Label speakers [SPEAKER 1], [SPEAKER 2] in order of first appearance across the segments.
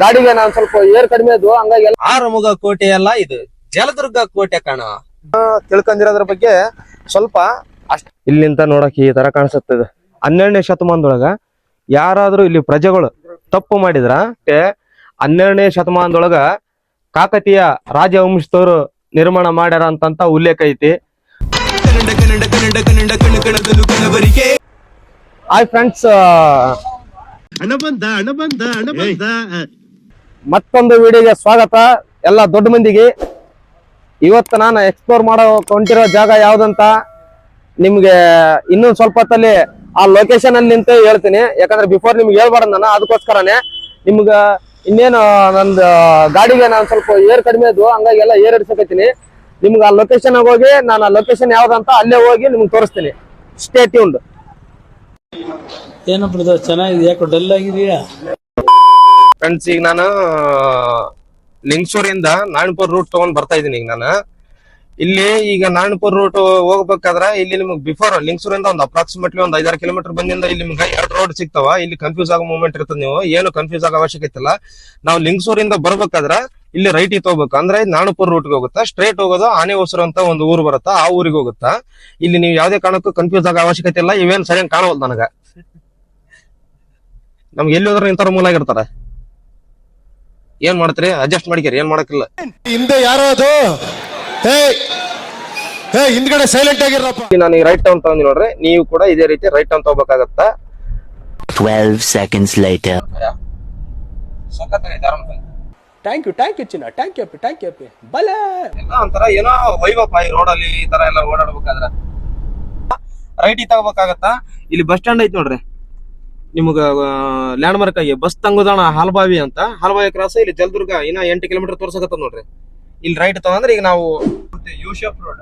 [SPEAKER 1] ಗಾಡಿಗೆ ನಾನು ಸ್ವಲ್ಪ ಏರ್ ಕಡಿಮೆ ಇದ್ವು, ಹಂಗಾಗಿ ಆರುಮುಗ ಕೋಟೆ ಅಲ್ಲ ಇದು ಜಲದುರ್ಗ ಕೋಟೆ ಕಣ. ತಿಳ್ಕೊಂಡಿರೋದ್ರ ಬಗ್ಗೆ ಸ್ವಲ್ಪ ಅಷ್ಟ. ಇಲ್ಲಿಂದ ನೋಡಕ್ ಈ ತರ ಕಾಣಿಸುತ್ತದೆ. 12ನೇ ಶತಮಾನದೊಳಗ ಯಾರಾದ್ರೂ ಇಲ್ಲಿ ಪ್ರಜೆಗಳು ತಪ್ಪು ಮಾಡಿದ್ರ 12ನೇ ಶತಮಾನದೊಳಗ ಕಾಕತೀಯ ರಾಜವಂಶದವರು ನಿರ್ಮಾಣ ಮಾಡ್ಯಾರ ಅಂತ ಉಲ್ಲೇಖ ಐತಿ. ಹಾಯ್ ಫ್ರೆಂಡ್ಸ್, ಮತ್ತೊಂದು ವಿಡಿಯೋಗೆ ಸ್ವಾಗತ ಎಲ್ಲ ದೊಡ್ಡ ಮಂದಿಗೆ. ಇವತ್ತು ನಾನು ಎಕ್ಸ್ಪ್ಲೋರ್ ಮಾಡೋ ಹೊಂಟಿರೋ ಜಾಗ ಯಾವ್ದಂತ ನಿಮ್ಗೆ ಇನ್ನೊಂದು ಸ್ವಲ್ಪ ಹೊತ್ತಲ್ಲಿ ಆ ಲೊಕೇಶನ್ ಅಲ್ಲಿ ನಿಂತು ಹೇಳ್ತೀನಿ. ಯಾಕಂದ್ರೆ ಬಿಫೋರ್ ನಿಮ್ಗೆ ಹೇಳ್ಬಾರ್ದು ನಾನು, ಅದಕ್ಕೋಸ್ಕರನೇ ನಿಮ್ಗ ಇನ್ನೇನು ನಂದು ಗಾಡಿಗೆ ನಾನು ಸ್ವಲ್ಪ ಏರ್ ಕಡಿಮೆ ಇದ್ವು, ಹಂಗಾಗಿ ಎಲ್ಲ ಏರ್ ಹಿಡ್ಸಕತ್ತೀನಿ. ನಿಮ್ಗೆ ಆ ಲೊಕೇಶನ್ ಹೋಗಿ ನಾನು ಆ ಲೊಕೇಶನ್ ಯಾವ್ದಂತ ಅಲ್ಲೇ ಹೋಗಿ ನಿಮ್ಗೆ ತೋರಿಸ್ತೀನಿ. Stay tuned.
[SPEAKER 2] ಏನಪ್ಪ ಚೆನ್ನಾಗಿದೆ, ಯಾಕೋ ಡಲ್ ಆಗಿದೆಯಾ?
[SPEAKER 1] ಫ್ರೆಂಡ್ಸ್, ಈಗ ನಾನು ಲಿಂಗಸೂರಿಂದ ನಾರಾಯಣಪುರ ರೂಟ್ ತಗೊಂಡ್ ಬರ್ತಾ ಇದೀನಿ. ಈಗ ನಾನು ಇಲ್ಲಿ ಈಗ ನಾರಾಯಣಪುರ ರೂಟ್ ಹೋಗ್ಬೇಕಾದ್ರೆ ಇಲ್ಲಿ ನಿಮ್ಗೆ ಬಿಫೋರ್ ಲಿಂಗಸೂರಿಂದ ಒಂದು ಅಪ್ರಾಕ್ಸಿಮೇಟ್ಲಿ ಒಂದು 5-6 ಕಿಲೋಮೀಟರ್ ಬಂದಿಂದ ಇಲ್ಲಿ ನಿಮ್ಗೆ 2 ರೋಡ್ ಸಿಗ್ತಾವ. ಇಲ್ಲಿ ಕನ್ಫ್ಯೂಸ್ ಆಗೋ ಮೂಮೆಂಟ್ ಇರ್ತದೆ. ನೀವು ಏನು ಕನ್ಫ್ಯೂಸ್ ಆಗೋ ಅವಶ್ಯಕತೆ ಇಲ್ಲ. ನಾವು ಲಿಂಗಸೂರಿಂದ ಬರ್ಬೇಕಾದ್ರೆ ಇಲ್ಲಿ ರೈಟ್ ತಗೋಬೇಕು, ಅಂದ್ರೆ ನಾರಾಯಣಪುರ ರೂಟ್ಗೆ ಹೋಗುತ್ತಾ. ಸ್ಟ್ರೇಟ್ ಹೋಗೋದು ಆನೆ ಹೊಸರು ಅಂತ ಒಂದು ಊರು ಬರುತ್ತಾ, ಆ ಊರಿಗೆ ಹೋಗುತ್ತಾ. ಇಲ್ಲಿ ನೀವು ಯಾವ್ದೇ ಕಾರಣಕ್ಕೂ ಕನ್ಫ್ಯೂಸ್ ಆಗೋ ಅವಶ್ಯಕತೆ ಇಲ್ಲ. ಇವೇನ್ ಸರಿಯಾಗಿ ಕಾಣವಲ್ದು ನನಗ. ನಮ್ಗೆ ಎಲ್ಲಿ ಹೋದ್ರೆ ಇಂಥವ್ರ ಮೂಲ ಆಗಿರ್ತಾರ. ಏನ್ ಮಾಡ್ತೀರಿ, ಅಡ್ಜಸ್ಟ್ ಮಾಡಿಕ್ಯಾರ, ಏನ್ ಮಾಡಕ್ಕಿಲ್ಲ.
[SPEAKER 3] ಹಿಂದೆ ಯಾರೋ ಅದು ಹಿಂದ್ಗಡೆ ಸೈಲೆಂಟ್ ಆಗಿರಪ್ಪ.
[SPEAKER 1] ನಾನು ಈ ರೈಟ್ ಟರ್ನ್ ತಗೊಂಡಿ ನೋಡ್ರಿ, ನೀವು ಕೂಡ ಇದೇ ರೀತಿ ರೈಟ್ ಟರ್ನ್ ತಗೋಬೇಕಾಗತ್ತ.
[SPEAKER 4] 12 seconds later.
[SPEAKER 2] ಥ್ಯಾಂಕ್ ಯು ಚಿನ್ನ, ಥ್ಯಾಂಕ್ ಯು ಬಲೆ.
[SPEAKER 1] ಎಲ್ಲ ಒಂಥರ ಏನೋ ವೈವಪ್ಪ ಈ ರೋಡಲ್ಲಿ ಈ ತರ ಎಲ್ಲ ಓಡಾಡ್ಬೇಕಾದ್ರ ರೈಟ್ ತಗೋಬೇಕಾಗತ್ತ. ಇಲ್ಲಿ ಬಸ್ ಸ್ಟ್ಯಾಂಡ್ ಐತಿ ನೋಡ್ರಿ, ನಿಮಗ ಲ್ಯಾಂಡ್ ಮಾರ್ಕ್ ಆಗಿ ಬಸ್ ತಂಗುದಾಣ ಹಾಲ್ಬಾವಿ ಅಂತ. ಹಾಲ್ಬಾವಿ ಕ್ರಾಸ್ ಇಲ್ಲಿ ಜಲದುರ್ಗ ಇನ್ನ 8 ಕಿಲೋಮೀಟರ್ ತೋರ್ಸಕತ್ತ ನೋಡ್ರಿ. ಇಲ್ಲಿ ರೈಟ್ ತಗೊಂಡ್ರೆ ಈಗ ನಾವು U shape road,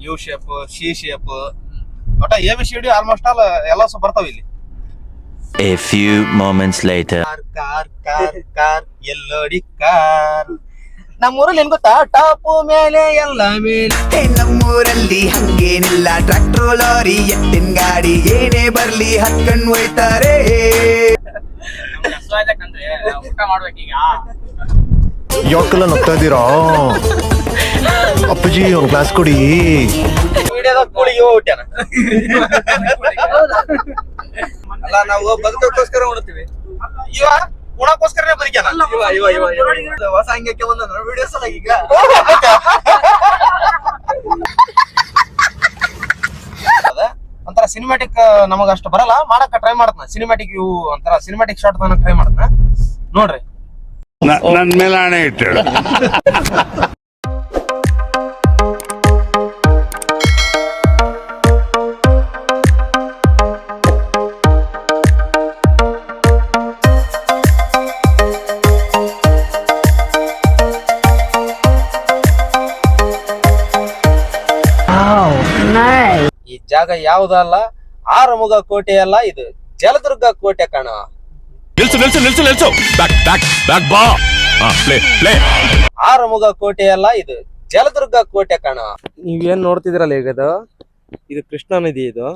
[SPEAKER 1] U shape, C shape, ಒಟ್ಟ ABCD ಆಲ್ಮೋಸ್ಟ್ ಆಲ್ ಎಲ್ಲ ಬರ್ತಾವ ಇಲ್ಲಿ.
[SPEAKER 4] A few moments later.
[SPEAKER 1] Car car car ಎಲ್ಲೋಡಿ ಕಾರ್. ನಮ್ಮೂರಲ್ಲಿ ಏನ್ ಗೊತ್ತಾ, ಟಾಪು ಮೇಲೆ ಎಲ್ಲ ಮೇಲೆ.
[SPEAKER 5] ನಮ್ಮೂರಲ್ಲಿ ಹಂಗೇನಿಲ್ಲ, ಟ್ರ್ಯಾಕ್ಟರ್ ಲಾರಿ ಎತ್ತಿನ ಗಾಡಿ ಏನೇ ಬರ್ಲಿ ಹತ್ಕೊಂಡ್ ಹೋಯ್ತಾರೆ.
[SPEAKER 2] ಊಟ ಮಾಡ್ಬೇಕೀಗ.
[SPEAKER 3] ಯಾಕೆಲ್ಲ ನಗ್ತಾ ಇದ್ದೀರಾ ಅಪ್ಪಾಜಿ? ಒಂದು ಗ್ಲಾಸ್ ಕೊಡಿ.
[SPEAKER 1] ವಿಡಿಯೋದಾಗ ಕೂಳಿಗೆ ಹೋಗ್ಬಿಟ್ಯಾನ. ಅಲ್ಲ, ನಾವು ಬದುಕೋಸ್ಕರ ಉಣ್ತೀವಿ, ಇವ ಉಣಕ್ಕೋಸ್ಕರನೇ ಬದುಕ್ಯಾನ. ಹೊಸ ಹಂಗಕ್ಕೆ ಬಂದ ವಿಡಿಯೋಸ್ ಅಲ್ಲ ಈಗ. ಒಂಥರ ಸಿನಿಮ್ಯಾಟಿಕ್ ನಮಗ ಅಷ್ಟು ಬರಲ್ಲ, ಮಾಡಕ ಟ್ರೈ ಮಾಡತ್ನ. ಸಿನಿಮ್ಯಾಟಿಕ್ ಇವು ಒಂಥರ ಸಿನಿಮ್ಯಾಟಿಕ್ ಶಾರ್ಟ್ ತನಕ ಟ್ರೈ ಮಾಡತ್ನ ನೋಡ್ರಿ.
[SPEAKER 6] ನನ್ ಮೇಲೆ ಹಣೆ ಇಟ್ಟಳು.
[SPEAKER 1] ಈ ಜಾಗ ಯಾವ್ದಲ್ಲ, ಆರುಮುಗ ಕೋಟೆ ಅಲ್ಲ, ಇದು ಜಲದುರ್ಗ ಕೋಟೆ ಕಣ.
[SPEAKER 6] ನಿಲ್ಸು. ಬ್ಯಾಕ್ ಬಾ.
[SPEAKER 1] ಆರುಮುಗ ಕೋಟೆ ಅಲ್ಲ, ಇದು ಜಲದುರ್ಗ ಕೋಟೆ ಕಣ. ನೀವೇನ್ ನೋಡ್ತಿದ್ರಲ್ಲ ಈಗ, ಇದು ಕೃಷ್ಣಾ ನದಿ. ಇದು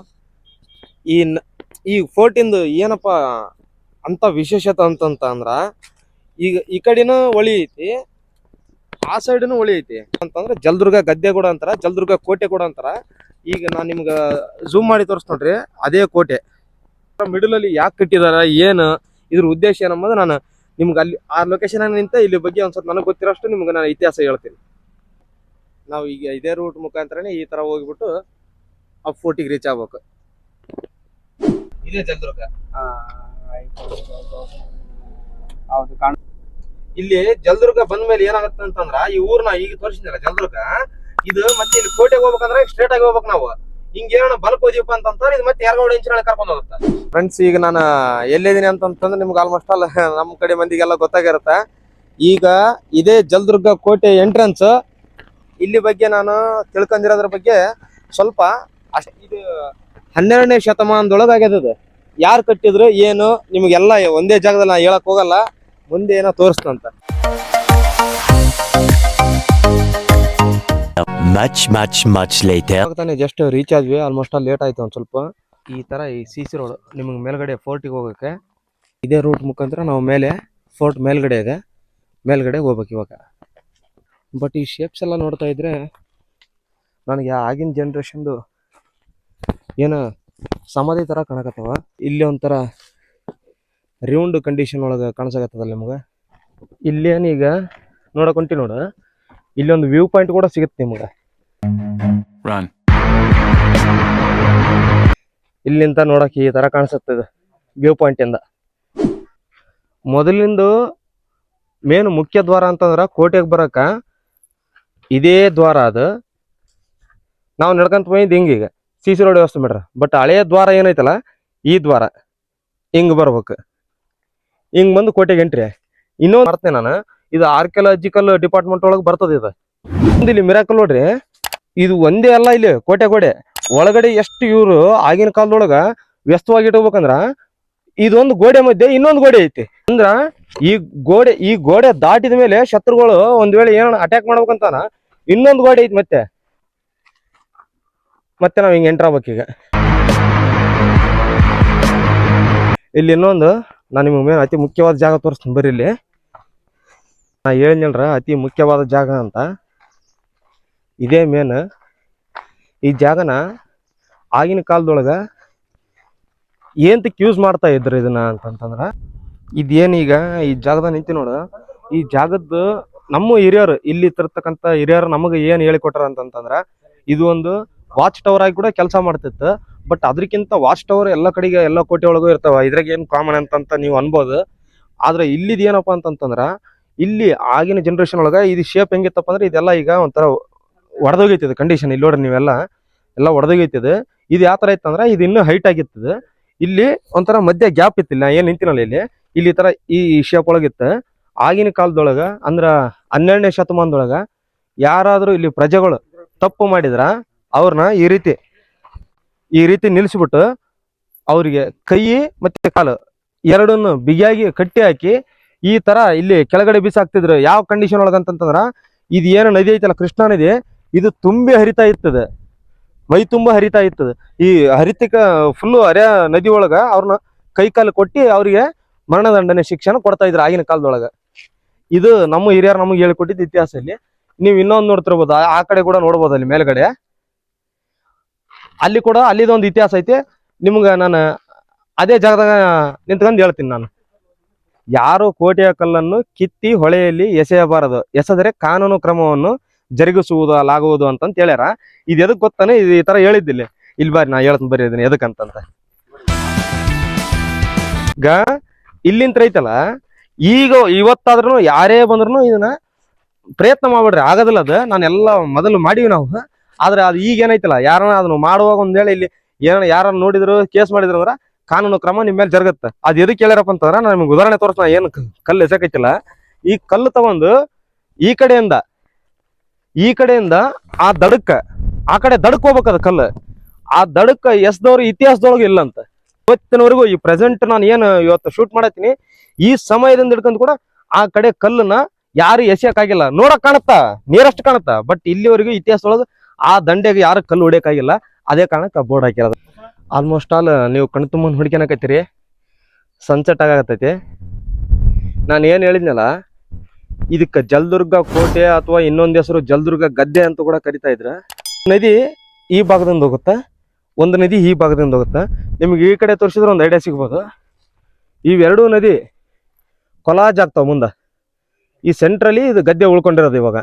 [SPEAKER 1] ಈ ಫೋರ್ಟಿಂದು ಏನಪ್ಪಾ ಅಂತ ವಿಶೇಷತೆ ಅಂದ್ರ, ಈಗ ಈ ಕಡೆನೂ ಹೊಳಿ ಐತಿ, ಆ ಸೈಡ್ನು ಹೊಳಿ ಐತಿ. ಅಂತಂದ್ರೆ ಜಲದುರ್ಗ ಗದ್ದೆ ಕೂಡ ಅಂತಾರ, ಜಲದುರ್ಗ ಕೋಟೆ ಕೂಡ ಅಂತಾರ. ಈಗ ನಾನ್ ನಿಮ್ಗ ಝೂಮ್ ಮಾಡಿ ತೋರಿಸ್ ನೋಡ್ರಿ, ಅದೇ ಕೋಟೆ. ಮಿಡಲ್ ಅಲ್ಲಿ ಯಾಕೆ ಕಟ್ಟಿದಾರ, ಏನು ಇದ್ರ ಉದ್ದೇಶ ಏನಂಬುದು ನಾನು ನಿಮ್ಗೆ ಅಲ್ಲಿ ಆ ಲೊಕೇಶನ್ ನಿಂತ ಇಲ್ಲಿ ಬಗ್ಗೆ ಒಂದ್ ಸ್ವಲ್ಪ ನನಗೆ ಗೊತ್ತಿರೋಷ್ಟು ನಿಮ್ಗೆ ನಾನು ಇತಿಹಾಸ ಹೇಳ್ತೀನಿ. ನಾವು ಈಗ ಇದೇ ರೂಟ್ ಮುಖಾಂತರನೇ ಈ ತರ ಹೋಗ್ಬಿಟ್ಟು ಆ ಫೋರ್ಟಿಗೆ ರೀಚ್ ಆಗ್ಬೇಕು. ಇದೇ ಜಲದುರ್ಗ. ಹೌದು, ಇಲ್ಲಿ ಜಲದುರ್ಗ ಬಂದ ಮೇಲೆ ಏನಾಗತ್ತೆ ಅಂತಂದ್ರ, ಈ ಊರ್ನ ಈಗ ತೋರಿಸಿದ್ನಲ್ಲ ಜಲದುರ್ಗ, ಇದು ಮತ್ತೆ ಇಲ್ಲಿ ಕೋಟೆಗೆ ಹೋಗ್ಬೇಕಂದ್ರೆ ಸ್ಟ್ರೇಟ್ ಆಗಿ ಹೋಗ್ಬೇಕು ನಾವು. ಹಿಂಗೇನ ಬಲ್ಕ್ ಹೋದಿವಪ್ಪ ಅಂತಂದ್ರೆ ಇದು ಮತ್ತೆ ಯಾರ್ಗೋ ಇಂಚಿನ ಕರ್ಕೊಂಡು ಹೋಗುತ್ತೆ. ಫ್ರೆಂಡ್ಸ್, ಈಗ ನಾನು ಎಲ್ಲಿದ್ದೀನಿ ಅಂತಂದ್ರೆ ನಿಮ್ಗೆ ಆಲ್ಮೋಸ್ಟ್ ಅಲ್ಲ ನಮ್ಮ ಕಡೆ ಮಂದಿಗೆಲ್ಲ ಗೊತ್ತಾಗಿರುತ್ತೆ. ಈಗ ಇದೇ ಜಲದುರ್ಗ ಕೋಟೆ ಎಂಟ್ರೆನ್ಸ್. ಇಲ್ಲಿ ಬಗ್ಗೆ ನಾನು ತಿಳ್ಕೊಂಡಿರೋದ್ರ ಬಗ್ಗೆ ಸ್ವಲ್ಪ ಅಷ್ಟೇ. ಇದು 12ನೇ ಶತಮಾನದೊಳಗಾಗ್ಯದ. ಯಾರು ಕಟ್ಟಿದ್ರು ಏನು ನಿಮ್ಗೆಲ್ಲ ಒಂದೇ ಜಾಗದಲ್ಲಿ ನಾ ಹೇಳಕ್ ಹೋಗಲ್ಲ, ಮುಂದೆ ಏನೋ ತೋರಿಸ್ತಂತ.
[SPEAKER 4] Much later.
[SPEAKER 1] ತಾನೇ ಜಸ್ಟ್ ರೀಚ್ ಆದ್ವಿ, ಆಲ್ಮೋಸ್ಟ್ ಲೇಟ್ ಆಯ್ತು ಒಂದ್ ಸ್ವಲ್ಪ. ಈ ತರ ಈ CC ರೋಡ್ ನಿಮ್ಗೆ ಮೇಲ್ಗಡೆ ಫೋರ್ಟಿಗೆ ಹೋಗಕ್ಕೆ ಇದೇ ರೂಟ್ ಮುಖಾಂತರ ನಾವು ಮೇಲೆ ಫೋರ್ಟ್ ಮೇಲ್ಗಡೆ ಇದೆ, ಮೇಲ್ಗಡೆ ಹೋಗ್ಬೇಕು ಇವಾಗ. ಬಟ್ ಈ ಶೇಪ್ಸ್ ಎಲ್ಲ ನೋಡ್ತಾ ಇದ್ರೆ ನನಗೆ ಆಗಿನ ಜನ್ರೇಷನ್ದು ಏನು ಸಮಾಧಿ ಥರ ಕಾಣಕತ್ತವ. ಇಲ್ಲಿ ಒಂಥರ ರೌಂಡ್ ಕಂಡೀಷನ್ ಒಳಗೆ ಕಾಣಿಸಕತ್ತದಲ್ಲ ನಿಮ್ಗೆ. ಇಲ್ಲೇನೀಗ ನೋಡಕೊಂಟಿ ನೋಡು, ಇಲ್ಲಿ ಒಂದು ವ್ಯೂ ಪಾಯಿಂಟ್ ಕೂಡ ಸಿಗುತ್ತೆ ನಿಮ್ಗೆ. ಇಲ್ಲಿಂದ ನೋಡಕ್ಕೆ ಈ ತರ ಕಾಣಿಸುತ್ತದೆ ವ್ಯೂ ಪಾಯಿಂಟ್ ಇಂದ. ಮೊದಲಿಂದು ಮೇನ್ ಮುಖ್ಯ ದ್ವಾರ ಅಂತಂದ್ರ ಕೋಟೆಗೆ ಬರಕ ಇದೇ ದ್ವಾರ. ಅದು ನಾವು ನಡ್ಕೊಂತ ಹೋಗಿದ್ದು ಹಿಂಗೀಗ ಸಿ ಸಿ ರೋಡ್ ವ್ಯವಸ್ಥೆ ಮಾಡ್ರ. ಬಟ್ ಹಳೆಯ ದ್ವಾರ ಏನೈತಲ್ಲ, ಈ ದ್ವಾರ ಹಿಂಗ್ ಬರ್ಬೇಕು, ಹಿಂಗ್ ಬಂದು ಕೋಟೆಗೆ ಎಂಟ್ರಿ. ಇನ್ನೊಂದು ಬರ್ತೇನೆ ನಾನು, ಇದು ಆರ್ಕಿಯಾಲಜಿಕಲ್ ಡಿಪಾರ್ಟ್ಮೆಂಟ್ ಒಳಗೆ ಬರ್ತದೆ. ಇದು ಇಲ್ಲಿ ಮಿರಾಕಲ್ ನೋಡ್ರಿ, ಇದು ಒಂದೇ ಅಲ್ಲ, ಇಲ್ಲಿ ಕೋಟೆ ಗೋಡೆ ಒಳಗಡೆ ಎಷ್ಟು ಇವ್ರು ಆಗಿನ ಕಾಲದೊಳಗ ವ್ಯಸ್ತವಾಗಿ ಇಟ್ಕೋಬೇಕಂದ್ರ ಇದೊಂದು ಗೋಡೆ ಮಧ್ಯೆ ಇನ್ನೊಂದು ಗೋಡೆ ಐತಿ. ಅಂದ್ರ ಈ ಗೋಡೆ ದಾಟಿದ ಮೇಲೆ ಶತ್ರುಗಳು ಒಂದ್ ವೇಳೆ ಏನ ಅಟ್ಯಾಕ್ ಮಾಡ್ಬೇಕಂತಾನ ಇನ್ನೊಂದು ಗೋಡೆ ಐತಿ. ಮತ್ತೆ ನಾವ್ ಹಿಂಗ ಎಂಟರ್ ಆಗ್ಬೇಕೀಗ. ಇಲ್ಲಿ ಇನ್ನೊಂದು ನಾನು ನಿಮ್ಗೆ ಮೇನ್ ಅತಿ ಮುಖ್ಯವಾದ ಜಾಗ ತೋರಿಸ್ತೀನಿ ಬರ್ರಿ. ಇಲ್ಲಿ ನಾ ಹೇಳಿದ್ನಲ್ರ ಅತಿ ಮುಖ್ಯವಾದ ಜಾಗ ಅಂತ, ಇದೇ ಮೇನ್. ಈ ಜಾಗನ ಆಗಿನ ಕಾಲದೊಳಗ ಏಂತಕ್ಕೆ ಯೂಸ್ ಮಾಡ್ತಾ ಇದ್ರು ಇದನ್ನ ಅಂತಂತಂದ್ರ, ಇದೇನೀಗ ಈ ಜಾಗದ ನಿಂತಿ ನೋಡ, ಈ ಜಾಗದ್ದು ನಮ್ಮ ಹಿರಿಯರು ಇಲ್ಲಿ ತರ್ತಕ್ಕಂಥ ಹಿರಿಯರು ನಮಗೆ ಏನ್ ಹೇಳಿಕೊಟ್ಟಾರ ಅಂತಂತಂದ್ರ, ಇದು ಒಂದು ವಾಚ್ ಟವರ್ ಆಗಿ ಕೂಡ ಕೆಲಸ ಮಾಡ್ತಿತ್ತು. ಬಟ್ ಅದಕ್ಕಿಂತ ವಾಚ್ ಟವರ್ ಎಲ್ಲ ಕಡೆಗೆ ಎಲ್ಲ ಕೋಟೆ ಒಳಗೂ ಇರ್ತಾವ, ಇದ್ರಾಗ ಏನ್ ಕಾಮನ್ ಅಂತ ನೀವು ಅನ್ಬೋದು. ಆದ್ರೆ ಇಲ್ಲಿದ್ ಏನಪ್ಪಾ ಅಂತಂತಂದ್ರ, ಇಲ್ಲಿ ಆಗಿನ ಜನರೇಷನ್ ಒಳಗ ಇದು ಶೇಪ್ ಹೆಂಗಿತ್ತಪ್ಪ ಅಂದ್ರೆ ಇದೆಲ್ಲ ಈಗ ಒಂಥರ ಒಡೆದೋಗೈತಿದೆ ಕಂಡೀಷನ್. ಇಲ್ಲಿ ನೋಡ್ರಿ ನೀವೆಲ್ಲ ಒಡೆದೋಗೈತಿದೆ. ಇದು ಯಾವ ತರ ಇತ್ತಂದ್ರ ಇದು ಇನ್ನೂ ಹೈಟ್ ಆಗಿರ್ತದೆ. ಇಲ್ಲಿ ಒಂಥರ ಮಧ್ಯ ಗ್ಯಾಪ್ ಇತ್ತಿಲ್ಲ, ಏನ್ ನಿಂತಿನಲ್ಲ ಇಲ್ಲಿ ತರ ಈ ಶೇಪ್ ಒಳಗಿತ್ತು. ಆಗಿನ ಕಾಲದೊಳಗ ಅಂದ್ರ 12ನೇ ಶತಮಾನದೊಳಗ ಯಾರಾದ್ರೂ ಇಲ್ಲಿ ಪ್ರಜೆಗಳು ತಪ್ಪು ಮಾಡಿದ್ರ ಅವ್ರನ್ನ ಈ ರೀತಿ ನಿಲ್ಸ್ಬಿಟ್ಟು ಅವ್ರಿಗೆ ಕೈ ಮತ್ತೆ ಕಾಲು ಎರಡನ್ನು ಬಿಗಿಯಾಗಿ ಕಟ್ಟಿ ಹಾಕಿ ಈ ತರ ಇಲ್ಲಿ ಕೆಳಗಡೆ ಬಿಸಾಕ್ತಿದ್ರು. ಯಾವ ಕಂಡೀಷನ್ ಒಳಗಂತಂದ್ರ, ಇದು ಏನು ನದಿ ಐತಲ್ಲ ಕೃಷ್ಣಾ ನದಿ, ಇದು ತುಂಬಿ ಹರಿತಾ ಇರ್ತದೆ, ಮೈ ತುಂಬಾ ಹರಿತಾ ಇರ್ತದೆ. ಈ ಹರಿತಿಕ ಫುಲ್ಲು ಹರಿಯ ನದಿ ಒಳಗ ಅವ್ರನ್ನ ಕೈ ಕಾಲು ಕೊಟ್ಟಿ ಅವ್ರಿಗೆ ಮರಣದಂಡನೆ ಶಿಕ್ಷಣ ಕೊಡ್ತಾ ಇದ್ರು ಆಗಿನ ಕಾಲದೊಳಗ. ಇದು ನಮ್ಮ ಹಿರಿಯರು ನಮಗೆ ಹೇಳಿಕೊಟ್ಟಿದ್ದು ಇತಿಹಾಸ. ಇಲ್ಲಿ ನೀವು ಇನ್ನೊಂದು ನೋಡ್ತಿರ್ಬೋದು, ಆ ಕಡೆ ಕೂಡ ನೋಡ್ಬೋದು, ಅಲ್ಲಿ ಮೇಲ್ಗಡೆ ಅಲ್ಲಿ ಕೂಡ ಅಲ್ಲಿದೊಂದು ಇತಿಹಾಸ ಐತಿ. ನಿಮ್ಗೆ ನಾನು ಅದೇ ಜಾಗದಾಗ ನಿಂತ್ಕೊಂಡು ಹೇಳ್ತೀನಿ. ನಾನು ಯಾರು ಕೋಟೆಯ ಕಲ್ಲನ್ನು ಕಿತ್ತಿ ಹೊಳೆಯಲ್ಲಿ ಎಸೆಯಬಾರದು, ಎಸೆದರೆ ಕಾನೂನು ಕ್ರಮವನ್ನು ಜರುಗಿಸುವುದಾಗುವುದು ಅಂತಂತ ಹೇಳ್ಯಾರ. ಇದು ಎದಕ್ ಗೊತ್ತಾನೆ, ಇದು ಈ ತರ ಹೇಳಿದ್ದಿಲ್ಲ. ಇಲ್ಲಿ ಬಾರಿ ನಾ ಹೇಳ್ತೀನಿ ಬರ್ರಿ ಇದನ್ನ ಎದಕ್ಕಂತಂತ. ಈಗ ಇಲ್ಲಿಂತ ಐತಲ್ಲ, ಈಗ ಇವತ್ತಾದ್ರೂ ಯಾರೇ ಬಂದ್ರು ಇದನ್ನ ಪ್ರಯತ್ನ ಮಾಡ್ಬಿಡ್ರಿ, ಆಗೋದಿಲ್ಲ. ಅದು ನಾನೆಲ್ಲ ಮೊದಲು ಮಾಡೀವಿ ನಾವು. ಆದ್ರೆ ಅದು ಈಗ ಏನೈತಲ್ಲ, ಯಾರನ್ನ ಅದನ್ನ ಮಾಡುವಾಗ ಒಂದ್ ವೇಳೆ ಇಲ್ಲಿ ಯಾರನ್ನ ನೋಡಿದ್ರು ಕೇಸ್ ಮಾಡಿದ್ರು ಅಂದ್ರ ಕಾನೂನು ಕ್ರಮ ನಿಮ್ ಮೇಲೆ ಜರುಗತ್ತೆ. ಅದ್ ಎದಕ್ಕೆ ಹೇಳ್ಯಾರಪ್ಪ ಅಂತಂದ್ರ, ನಾನು ನಿಮ್ಗೆ ಉದಾಹರಣೆ ತೋರಿಸ್ತಾ. ಏನು ಕಲ್ಲು ಎಸಕೈತಿಲ್ಲ, ಈ ಕಲ್ಲು ತಗೊಂಡು ಈ ಕಡೆಯಿಂದ ಆ ಕಡೆ ದಡಕ್ ಹೋಗ್ಬೇಕದ ಕಲ್ಲು. ಆ ದಡಕ್ಕ ಎಸ್ದವ್ರು ಇತಿಹಾಸದೊಳಗೆ ಇಲ್ಲಂತ ಇವತ್ತಿನವರೆಗೂ. ಈ ಪ್ರೆಸೆಂಟ್ ನಾನು ಏನು ಇವತ್ತು ಶೂಟ್ ಮಾಡತ್ತೀನಿ, ಈ ಸಮಯದಿಂದ ಹಿಡ್ಕೊಂಡು ಕೂಡ ಆ ಕಡೆ ಕಲ್ಲನ್ನ ಯಾರು ಎಸೆಯಕ್ಕಾಗಿಲ್ಲ. ನೋಡಕ್ ಕಾಣುತ್ತಾ, ನೀರಷ್ಟು ಕಾಣುತ್ತಾ, ಬಟ್ ಇಲ್ಲಿವರೆಗೂ ಇತಿಹಾಸದೊಳಗೆ ಆ ದಂಡೆಗೆ ಯಾರು ಕಲ್ಲು ಹೊಡಿಯಕ್ಕಾಗಿಲ್ಲ. ಅದೇ ಕಾರಣಕ್ಕೆ ಬೋರ್ಡ್ ಹಾಕಿರೋದು. ಆಲ್ಮೋಸ್ಟ್ ಆಲ್ ನೀವು ಕಣ್ ತುಂಬ ಹುಡ್ಕ್ಯಾನಕತ್ತೀರಿ, ಸನ್ಸೆಟ್ ಆಗತೈತಿ. ನಾನು ಏನು ಹೇಳಿದ್ನಲ್ಲ, ಇದಕ್ಕೆ ಜಲದುರ್ಗ ಕೋಟೆ ಅಥವಾ ಇನ್ನೊಂದು ಹೆಸರು ಜಲದುರ್ಗ ಗದ್ದೆ ಅಂತ ಕೂಡ ಕರಿತಾ ಇದ್ರ. ನದಿ ಈ ಭಾಗದಿಂದ ಹೋಗುತ್ತಾ, ಒಂದು ನದಿ ಈ ಭಾಗದಿಂದ ಹೋಗುತ್ತಾ. ನಿಮ್ಗೆ ಈ ಕಡೆ ತೋರಿಸಿದ್ರೆ ಒಂದು ಐಡಿಯಾ ಸಿಗ್ಬೋದು. ಇವೆರಡೂ ನದಿ ಕೊಲಾಜ್ ಆಗ್ತಾವ ಮುಂದೆ. ಈ ಸೆಂಟ್ರಲ್ಲಿ ಇದು ಗದ್ದೆ ಉಳ್ಕೊಂಡಿರೋದು. ಇವಾಗ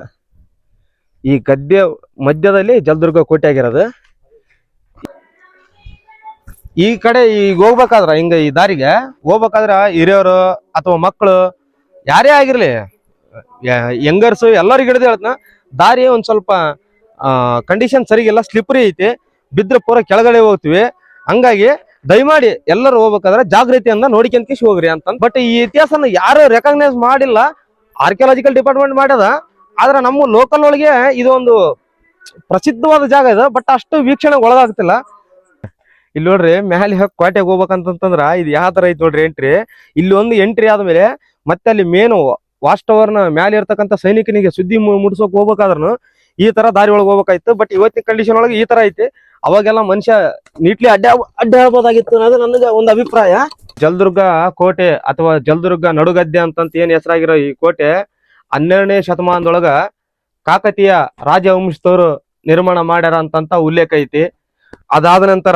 [SPEAKER 1] ಈ ಗದ್ದೆ ಮಧ್ಯದಲ್ಲಿ ಜಲದುರ್ಗ ಕೋಟೆ ಆಗಿರೋದು. ಈ ಕಡೆ ಈಗ ಹೋಗ್ಬೇಕಾದ್ರ ಹಿಂಗ ಈ ದಾರಿಗೆ ಹೋಗ್ಬೇಕಾದ್ರ ಹಿರಿಯರು ಅಥವಾ ಮಕ್ಕಳು ಯಾರೇ ಆಗಿರ್ಲಿ, ಯಂಗರ್ಸು ಎಲ್ಲರಿಗೂ ಹಿಡಿದು ಹೇಳ್ತನ, ದಾರಿ ಒಂದ್ ಸ್ವಲ್ಪ ಕಂಡೀಷನ್ ಸರಿಗಿಲ್ಲ, ಸ್ಲಿಪ್ರಿ ಐತಿ, ಬಿದ್ರೆ ಪೂರ ಕೆಳಗಡೆ ಹೋಗ್ತಿವಿ. ಹಂಗಾಗಿ ದಯಮಾಡಿ ಎಲ್ಲರೂ ಹೋಗ್ಬೇಕಾದ್ರೆ ಜಾಗೃತಿಯಿಂದ ನೋಡಿಕೊಂತ ಹೋಗ್ರಿ ಅಂತ. ಬಟ್ ಈ ಇತಿಹಾಸನ ಯಾರು ರೆಕಗ್ನೈಸ್ ಮಾಡಿಲ್ಲ, ಆರ್ಕಿಯಾಲಜಿಕಲ್ ಡಿಪಾರ್ಟ್ಮೆಂಟ್ ಮಾಡ್ಯದ. ಆದ್ರೆ ನಮ್ಮ ಲೋಕಲ್ ಒಳಗೆ ಇದೊಂದು ಪ್ರಸಿದ್ಧವಾದ ಜಾಗ ಇದೆ, ಬಟ್ ಅಷ್ಟು ವೀಕ್ಷಣೆ ಒಳಗಾಗ್ತಿಲ್ಲ. ಇಲ್ಲಿ ನೋಡ್ರಿ, ಮ್ಯಾಲೆ ಕೋಟೆಗೆ ಹೋಗ್ಬೇಕಂತಂದ್ರ ಇದು ಯಾವ ತರ ಐತಿ ನೋಡ್ರಿ ಎಂಟ್ರಿ. ಇಲ್ಲಿ ಒಂದು ಎಂಟ್ರಿ ಆದ್ಮೇಲೆ ಮತ್ತೆ ಅಲ್ಲಿ ಮೇನು ವಾಚ್ ಟವರ್ನ ಮ್ಯಾಲೆ ಇರ್ತಕ್ಕಂಥ ಸೈನಿಕನಿಗೆ ಸುದ್ದಿ ಮುಡ್ಸೋಕ್ ಹೋಗ್ಬೇಕಾದ್ರೂ ಈ ತರ ದಾರಿ ಒಳಗೆ ಹೋಗ್ಬೇಕಾಯ್ತು. ಬಟ್ ಇವತ್ತಿನ ಕಂಡೀಷನ್ ಒಳಗೆ ಈ ತರ ಐತಿ. ಅವಾಗೆಲ್ಲ ಮನುಷ್ಯ ನೀಟ್ಲಿ ಅಡ್ಡ ಆಗ್ಬೋದಾಗಿತ್ತು ಅನ್ನೋದು ನನಗೆ ಒಂದು ಅಭಿಪ್ರಾಯ. ಜಲದುರ್ಗ ಕೋಟೆ ಅಥವಾ ಜಲದುರ್ಗ ನಡುಗದ್ದೆ ಅಂತಂತ ಏನ್ ಹೆಸರಾಗಿರೋ ಈ ಕೋಟೆ 12ನೇ ಶತಮಾನದೊಳಗ ಕಾಕತೀಯ ರಾಜವಂಶದವರು ನಿರ್ಮಾಣ ಮಾಡ್ಯಾರ ಅಂತಂತ ಉಲ್ಲೇಖ ಐತಿ. ಅದಾದ ನಂತರ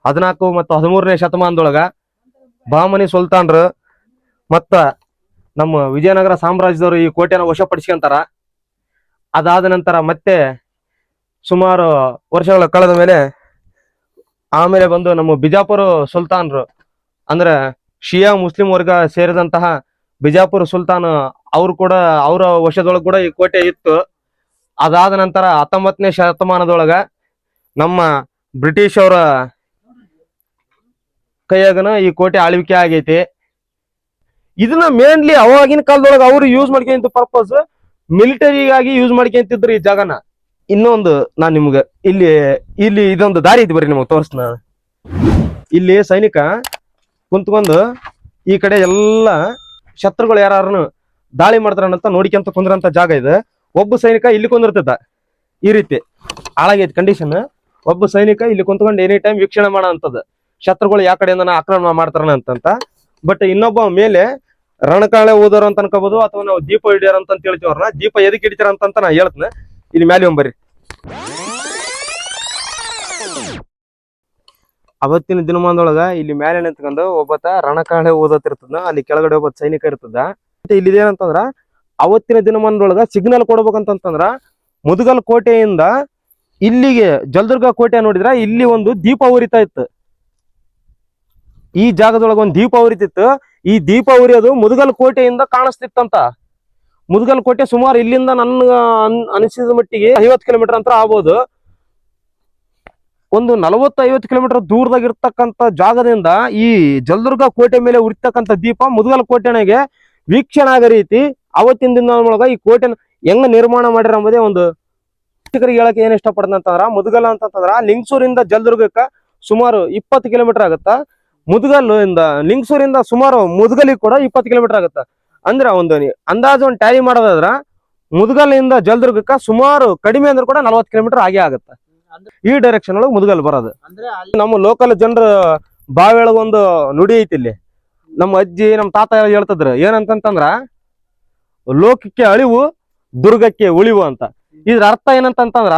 [SPEAKER 1] 14 ಮತ್ತು 13ನೇ ಶತಮಾನದೊಳಗ ಬಹಮನಿ ಸುಲ್ತಾನ್ರು ಮತ್ತ ನಮ್ಮ ವಿಜಯನಗರ ಸಾಮ್ರಾಜ್ಯದವರು ಈ ಕೋಟೆನ ವಶಪಡಿಸ್ಕೊಂತಾರ. ಅದಾದ ನಂತರ ಮತ್ತೆ ಸುಮಾರು ವರ್ಷಗಳ ಕಳೆದ ಮೇಲೆ ಆಮೇಲೆ ಬಂದು ನಮ್ಮ ಬಿಜಾಪುರ ಸುಲ್ತಾನ್ರು ಅಂದ್ರೆ ಶಿಯಾ ಮುಸ್ಲಿಂ ವರ್ಗ ಸೇರಿದಂತಹ ಬಿಜಾಪುರ ಸುಲ್ತಾನ್ ಅವ್ರು ಕೂಡ ಅವರ ವಶದೊಳಗೆ ಕೂಡ ಈ ಕೋಟೆ ಇತ್ತು. ಅದಾದ ನಂತರ 19ನೇ ಶತಮಾನದೊಳಗ ನಮ್ಮ ಬ್ರಿಟಿಷ್ ಅವರ ಕೈಯಾಗನ ಈ ಕೋಟೆ ಆಳ್ವಿಕೆ ಆಗೈತಿ. ಇದನ್ನ ಮೇನ್ಲಿ ಅವಾಗಿನ ಕಾಲದೊಳಗ ಅವ್ರು ಯೂಸ್ ಮಾಡ್ಕೊಂತ ಪರ್ಪಸ್ ಮಿಲಿಟರಿಗಾಗಿ ಯೂಸ್ ಮಾಡ್ಕೊಂತಿದ್ರು ಈ ಜಾಗನ. ಇನ್ನೊಂದು ನಾನ್ ನಿಮ್ಗೆ ಇಲ್ಲಿ ಇದೊಂದು ದಾರಿ ಐತಿ, ಬರ್ರಿ ನಿಮಗೆ ತೋರಿಸ್ನ. ಇಲ್ಲಿ ಸೈನಿಕ ಕುಂತ್ಕೊಂಡು ಈ ಕಡೆ ಎಲ್ಲ ಶತ್ರುಗಳು ಯಾರನ್ನು ದಾಳಿ ಮಾಡ್ತಾರಂತ ನೋಡಿಕೊಂತ ಕುಂದ್ರಂತ ಜಾಗ ಇದೆ. ಒಬ್ಬ ಸೈನಿಕ ಇಲ್ಲಿ ಕುಂದಿರ್ತದ, ಈ ರೀತಿ ಹಾಳಾಗೈತಿ ಕಂಡೀಷನ್. ಒಬ್ಬ ಸೈನಿಕ ಇಲ್ಲಿ ಕುಂತ್ಕೊಂಡು ಎನಿ ಟೈಮ್ ವೀಕ್ಷಣೆ ಮಾಡೋ ಅಂತದ್ ಶತ್ರುಗಳು ಯಾವ ಕಡೆಯಿಂದ ಆಕ್ರಮಣ ಮಾಡ್ತಾರ ಅಂತಂತ. ಬಟ್ ಇನ್ನೊಬ್ಬ ಮೇಲೆ ರಣಕಾಳೆ ಓದೋರು ಅಂತ ಅನ್ಕೋಬಹುದು, ಅಥವಾ ನಾವು ದೀಪ ಹಿಡಿಯೋರು ಅಂತ ಹೇಳ್ತೀವಿ ಅವ್ರನ್ನ. ದೀಪ ಎದಕ್ಕೆ ಹಿಡಿತಾರ ಅಂತ ನಾ ಹೇಳ್ತೀನಿ. ಇಲ್ಲಿ ಮ್ಯಾಲೆ ಒಂಬರ್ರಿ. ಅವತ್ತಿನ ದಿನಮಾನದೊಳಗ ಇಲ್ಲಿ ಮೇಲೆ ನಿಂತ್ಕೊಂಡು ಒಬ್ಬತ್ತ ರಣಕಾಳೆ ಓದತ್ತಿರ್ತದ, ಅಲ್ಲಿ ಕೆಳಗಡೆ ಒಬ್ಬ ಸೈನಿಕ ಇರ್ತದ. ಮತ್ತೆ ಇಲ್ಲಿ ಇದೇನಂತಂದ್ರ ಅವತ್ತಿನ ದಿನಮಾನದೊಳಗ ಸಿಗ್ನಲ್ ಕೊಡ್ಬೇಕಂತಂದ್ರ ಮುದಗಲ್ ಕೋಟೆಯಿಂದ ಇಲ್ಲಿಗೆ ಜಲದುರ್ಗ ಕೋಟೆ ನೋಡಿದ್ರ ಇಲ್ಲಿ ಒಂದು ದೀಪ ಉರಿತಾ ಇತ್ತು. ಈ ಜಾಗದೊಳಗ ಒಂದು ದೀಪ ಉರಿತಿತ್ತು. ಈ ದೀಪ ಉರಿಯೋದು ಮುದಗಲ್ ಕೋಟೆಯಿಂದ ಕಾಣಿಸ್ತಿತ್ತಂತ. ಮುದಗಲ್ ಕೋಟೆ ಸುಮಾರು ಇಲ್ಲಿಂದ ನನ್ನ ಅನಿಸಿದ ಮಟ್ಟಿಗೆ 50 ಕಿಲೋಮೀಟರ್ ಅಂತ ಆಗ್ಬೋದು. ಒಂದು 40-50 ಕಿಲೋಮೀಟರ್ ದೂರದಾಗಿರ್ತಕ್ಕಂಥ ಜಾಗದಿಂದ ಈ ಜಲದುರ್ಗ ಕೋಟೆ ಮೇಲೆ ಉರಿತಕ್ಕಂಥ ದೀಪ ಮುದಗಲ್ ಕೋಟೆನಾಗೆ ವೀಕ್ಷಣೆ ಆಗೋ ರೀತಿ ಅವತ್ತಿನ ದಿನದೊಳಗ ಈ ಕೋಟೆ ಹೆಂಗ ನಿರ್ಮಾಣ ಮಾಡ್ಯಾರ ಎಂಬುದೇ ಒಂದು ಹೇಳಕ್ಕೆ ಏನ್ ಇಷ್ಟಪಡ್ತಂತಂದ್ರ, ಮುದಗಲ್ ಅಂತಂದ್ರ ಲಿಂಗಸೂರಿಂದ ಜಲದುರ್ಗಕ್ಕ ಸುಮಾರು 20 ಕಿಲೋಮೀಟರ್ ಆಗತ್ತ. ಮುದಗಲ್ ಇಂದ ಲಿಂಗಸೂರಿಂದ ಸುಮಾರು ಮುದಗಲಿಗೆ ಕೂಡ 20 ಕಿಲೋಮೀಟರ್ ಆಗತ್ತ. ಅಂದ್ರ ಒಂದು ಅಂದಾಜು ಒಂದು ಟ್ಯಾಲಿ ಮಾಡೋದಾದ್ರ ಮುದಗಲ್ಲಿಂದ ಜಲದುರ್ಗಕ್ಕ ಸುಮಾರು ಕಡಿಮೆ ಅಂದ್ರೆ ಕೂಡ 40 ಕಿಲೋಮೀಟರ್ ಆಗೇ ಆಗತ್ತ. ಈ ಡೈರೆಕ್ಷನ್ ಒಳಗೆ ಮುದಗಲ್ ಬರೋದು. ನಮ್ಮ ಲೋಕಲ್ ಜನರ ಬಾವಿಯೊಳಗ ಒಂದು ನುಡಿ ಐತಿ. ಇಲ್ಲಿ ನಮ್ಮ ಅಜ್ಜಿ ನಮ್ಮ ತಾತ ಹೇಳ್ತಿದ್ರು ಏನಂತಂದ್ರ, ಲೋಕಕ್ಕೆ ಅಳಿವು ದುರ್ಗಕ್ಕೆ ಉಳಿವು ಅಂತ. ಇದ್ರ ಅರ್ಥ ಏನಂತಂದ್ರ,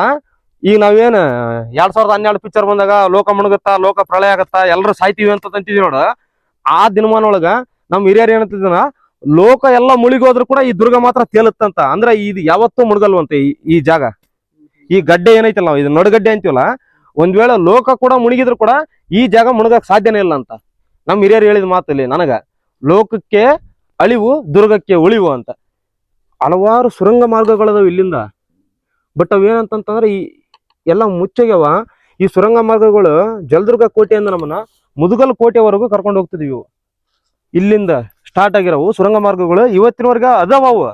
[SPEAKER 1] ಈಗ ನಾವೇನ್ 2012 ಪಿಕ್ಚರ್ ಬಂದಾಗ ಲೋಕ ಮುಣುಗತ್ತಾ, ಲೋಕ ಪ್ರಳಯ ಆಗತ್ತಾ, ಎಲ್ಲರೂ ಸಾಯ್ತೀವಿ ಅಂತ ಅಂತಿದ್ವಿ ನೋಡ. ಆ ದಿನಮಾನ ಒಳಗ ನಮ್ ಹಿರಿಯರು ಏನಂತಿದ್ರ, ಲೋಕ ಎಲ್ಲ ಮುಳುಗೋದ್ರು ಕೂಡ ಈ ದುರ್ಗ ಮಾತ್ರ ತೇಲುತ್ತಂತ. ಅಂದ್ರ ಇದು ಯಾವತ್ತೂ ಮುಳುಗಲ್ವಂತೆ ಈ ಜಾಗ. ಈ ಗಡ್ಡೆ ಏನೈತಲ್ಲ ನಾವು ಇದು ನಡುಗಡ್ಡೆ ಅಂತೀವಲ್ಲ, ಒಂದ್ ವೇಳೆ ಲೋಕ ಕೂಡ ಮುಳುಗಿದ್ರು ಕೂಡ ಈ ಜಾಗ ಮುಳುಗಕ್ ಸಾಧ್ಯನೇ ಇಲ್ಲ ಅಂತ ನಮ್ ಹಿರಿಯರು ಹೇಳಿದ ಮಾತಲ್ಲಿ ನನಗ. ಲೋಕಕ್ಕೆ ಅಳಿವು ದುರ್ಗಕ್ಕೆ ಉಳಿವು ಅಂತ. ಹಲವಾರು ಸುರಂಗ ಮಾರ್ಗಗಳದಾವ ಇಲ್ಲಿಂದ. ಬಟ್ ಅವೇನಂತಂದ್ರೆ ಈ ಎಲ್ಲ ಮುಚ್ಚೋಗ್ಯವ. ಈ ಸುರಂಗ ಮಾರ್ಗಗಳು ಜಲದುರ್ಗ ಕೋಟೆಯಿಂದ ನಮ್ಮನ್ನ ಮುದಗಲ್ ಕೋಟೆವರೆಗೂ ಕರ್ಕೊಂಡು ಹೋಗ್ತಿದ್ವಿ. ಇಲ್ಲಿಂದ ಸ್ಟಾರ್ಟ್ ಆಗಿರೋವು ಸುರಂಗ ಮಾರ್ಗಗಳು ಇವತ್ತಿನವರೆಗ ಅದಾವ ಅವು.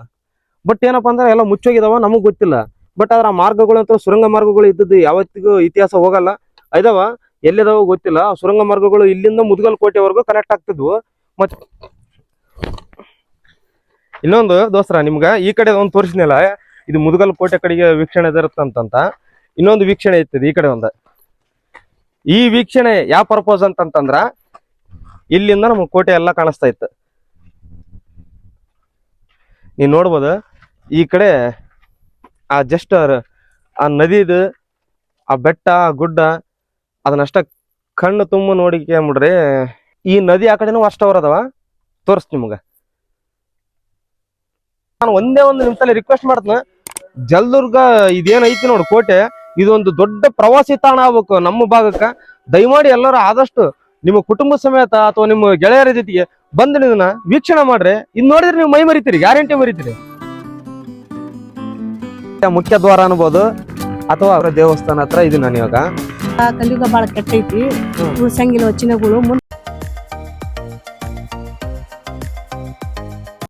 [SPEAKER 1] ಬಟ್ ಏನಪ್ಪಾ ಅಂದ್ರೆ ಎಲ್ಲ ಮುಚ್ಚೋಗಿದಾವ, ನಮಗ್ ಗೊತ್ತಿಲ್ಲ. ಬಟ್ ಅದ್ರ ಮಾರ್ಗಗಳು ಅಂತ ಸುರಂಗ ಮಾರ್ಗಗಳು ಇದ್ದದ್ದು ಯಾವತ್ತಿಗೂ ಇತಿಹಾಸ ಹೋಗಲ್ಲ. ಇದಾವ, ಎಲ್ಲಿದಾವ ಗೊತ್ತಿಲ್ಲ. ಸುರಂಗ ಮಾರ್ಗಗಳು ಇಲ್ಲಿಂದ ಮುದಗಲ್ ಕೋಟೆವರೆಗೂ ಕನೆಕ್ಟ್ ಆಗ್ತಿದ್ವು. ಮತ್ ಇನ್ನೊಂದು ದೋಸ್ತರ, ನಿಮ್ಗ ಈ ಕಡೆ ಒಂದು ತೋರಿಸಿನಲ್ಲ, ಇದು ಮುದಗಲ್ ಕೋಟೆ ಕಡೆಗೆ ವೀಕ್ಷಣೆ ಇರುತ್ತಂತ. ಇನ್ನೊಂದು ವೀಕ್ಷಣೆ ಇರ್ತದೆ ಈ ಕಡೆ ಒಂದು. ಈ ವೀಕ್ಷಣೆ ಯಾವ ಪರ್ಪಸ್ ಅಂತಂದ್ರ, ಇಲ್ಲಿಂದ ನಮ್ಗೆ ಕೋಟೆ ಎಲ್ಲ ಕಾಣಿಸ್ತಾ ಇತ್ತು. ನೀವ್ ನೋಡ್ಬೋದು ಈ ಕಡೆ ಆ ಜಸ್ಟ್ ಆ ನದಿದು ಆ ಬೆಟ್ಟ ಗುಡ್ಡ ಅದನ್ನಷ್ಟ ಕಣ್ಣು ತುಂಬ ನೋಡಿಕೊಂಬಿಡ್ರಿ. ಈ ನದಿ ಆ ಕಡೆನೂ ಅಷ್ಟವರ ಅದಾವ, ತೋರಿಸ್ ನಿಮ್ಗ. ನಾನು ಒಂದೇ ಒಂದು ನಿಮಿಷದಲ್ಲಿ ರಿಕ್ವೆಸ್ಟ್ ಮಾಡ್ತೀನಿ, ಜಲದುರ್ಗ ಇದೇನೈತಿ ನೋಡು ಕೋಟೆ, ಇದೊಂದು ದೊಡ್ಡ ಪ್ರವಾಸಿ ತಾಣ ಆಗ್ಬೇಕು ನಮ್ಮ ಭಾಗಕ್ಕ. ದಯಮಾಡಿ ಎಲ್ಲರೂ ಆದಷ್ಟು ನಿಮ್ಮ ಕುಟುಂಬ ಸಮೇತ ಅಥವಾ ನಿಮ್ಮ ಗೆಳೆಯರ ಜೊತೆಗೆ ಬಂದು ಇದನ್ನ ವೀಕ್ಷಣೆ ಮಾಡ್ರಿ. ಇದ್ ನೋಡಿದ್ರೆ ನೀವು ಮೈ ಮರಿತೀರಿ, ಗ್ಯಾರಂಟಿ ಮರಿತೀರಿ. ಮುಖ್ಯ ದ್ವಾರ ಅನ್ಬೋದು ಅಥವಾ ಅವರ ದೇವಸ್ಥಾನ ಹತ್ರ ಇದೀನಿ ನಾನು ಇವಾಗ.
[SPEAKER 7] ಕಲಿಯುಗ ಬಾಳ ಕೆಟ್ಟೈತಿ, ಉಳ್ಸಂಗಿಲ್ಲ ವಚನಗಳು.